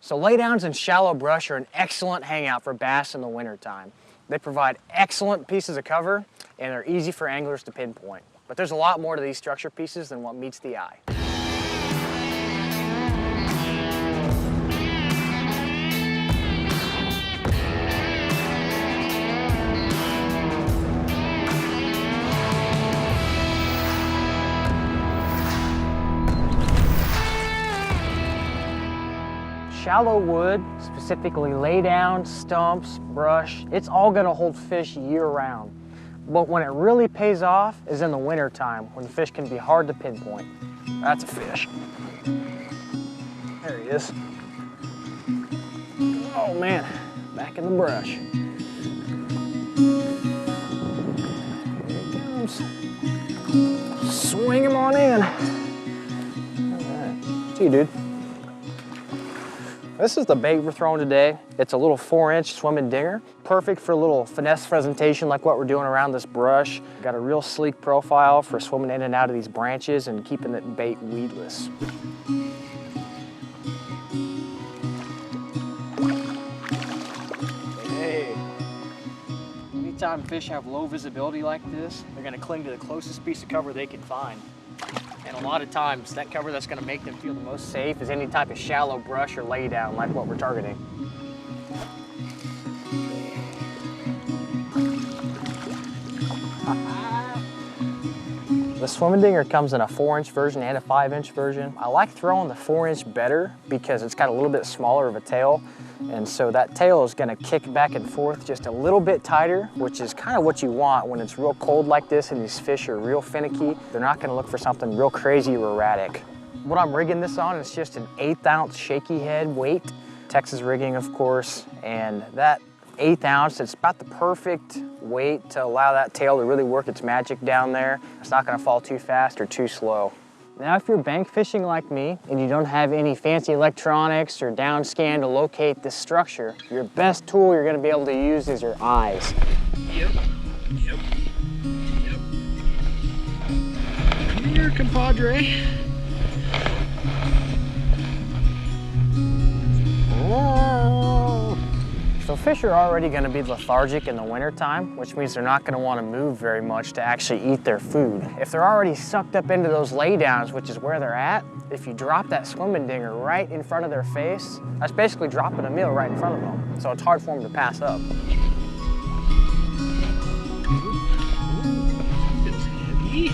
So laydowns and shallow brush are an excellent hangout for bass in the wintertime. They provide excellent pieces of cover and are easy for anglers to pinpoint. But there's a lot more to these structure pieces than what meets the eye. Shallow wood, specifically laydowns, stumps, brush, it's all gonna hold fish year round. But when it really pays off is in the winter time when fish can be hard to pinpoint. That's a fish. There he is. Oh man, back in the brush. Here he comes. Swing him on in. All right, see you, dude. This is the bait we're throwing today. It's a little 4-inch swimming dinger. Perfect for a little finesse presentation like what we're doing around this brush. Got a real sleek profile for swimming in and out of these branches and keeping the bait weedless. Hey. Anytime fish have low visibility like this, they're gonna cling to the closest piece of cover they can find. And a lot of times, that cover that's gonna make them feel the most safe is any type of shallow brush or lay down like what we're targeting. The swimming dinger comes in a 4-inch version and a 5-inch version. I like throwing the 4-inch better because it's got a little bit smaller of a tail. And so that tail is gonna kick back and forth just a little bit tighter, which is kind of what you want when it's real cold like this and these fish are real finicky. They're not gonna look for something real crazy or erratic. What I'm rigging this on is just an 1/8 ounce shaky head weight, Texas rigging of course, and that 1/8 ounce, it's about the perfect weight to allow that tail to really work its magic down there. It's not gonna fall too fast or too slow. Now, if you're bank fishing like me and you don't have any fancy electronics or down scan to locate this structure, your best tool you're gonna be able to use is your eyes. Yep. Come here, compadre. So fish are already gonna be lethargic in the wintertime, which means they're not gonna wanna move very much to actually eat their food. If they're already sucked up into those laydowns, which is where they're at, if you drop that swimming dinger right in front of their face, that's basically dropping a meal right in front of them. So it's hard for them to pass up. It's heavy.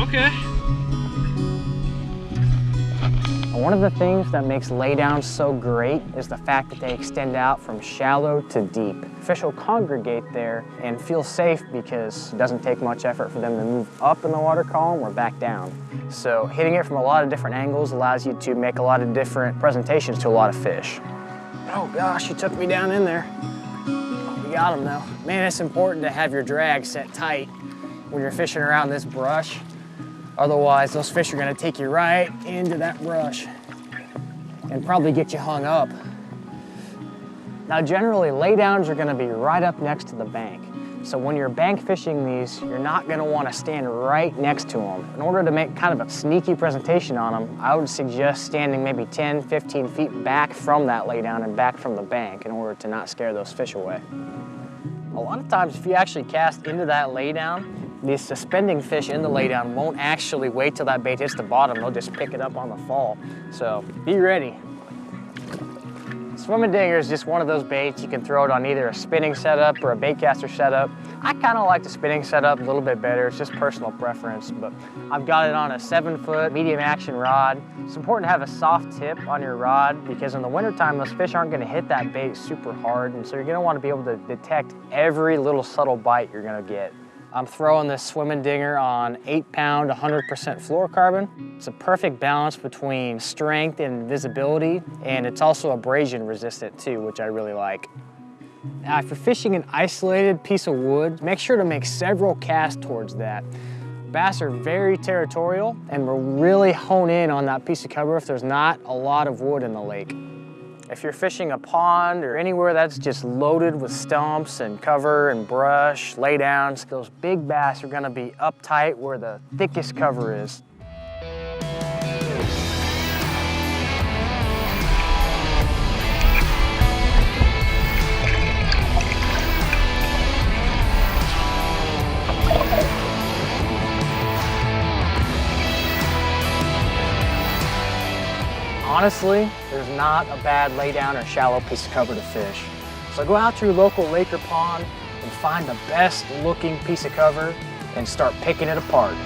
Okay. One of the things that makes laydowns so great is the fact that they extend out from shallow to deep. Fish will congregate there and feel safe because it doesn't take much effort for them to move up in the water column or back down. So hitting it from a lot of different angles allows you to make a lot of different presentations to a lot of fish. Oh gosh, he took me down in there. We got him though. Man, it's important to have your drag set tight when you're fishing around this brush. Otherwise, those fish are gonna take you right into that brush and probably get you hung up. Now, generally, laydowns are gonna be right up next to the bank. So when you're bank fishing these, you're not gonna wanna stand right next to them. In order to make kind of a sneaky presentation on them, I would suggest standing maybe 10, 15 feet back from that laydown and back from the bank in order to not scare those fish away. A lot of times, if you actually cast into that laydown, these suspending fish in the laydown won't actually wait till that bait hits the bottom. They'll just pick it up on the fall. So be ready. Swimming dinger is just one of those baits. You can throw it on either a spinning setup or a bait caster setup. I kind of like the spinning setup a little bit better. It's just personal preference, but I've got it on a 7-foot medium action rod. It's important to have a soft tip on your rod because in the wintertime, those fish aren't gonna hit that bait super hard. And so you're gonna wanna be able to detect every little subtle bite you're gonna get. I'm throwing this swimming dinger on 8-pound, 100% fluorocarbon. It's a perfect balance between strength and visibility, and it's also abrasion resistant too, which I really like. Now, if you're fishing an isolated piece of wood, make sure to make several casts towards that. Bass are very territorial and will really hone in on that piece of cover if there's not a lot of wood in the lake. If you're fishing a pond or anywhere that's just loaded with stumps and cover and brush, laydowns, those big bass are gonna be uptight where the thickest cover is. Honestly, there's not a bad laydown or shallow piece of cover to fish. So go out to your local lake or pond and find the best looking piece of cover and start picking it apart.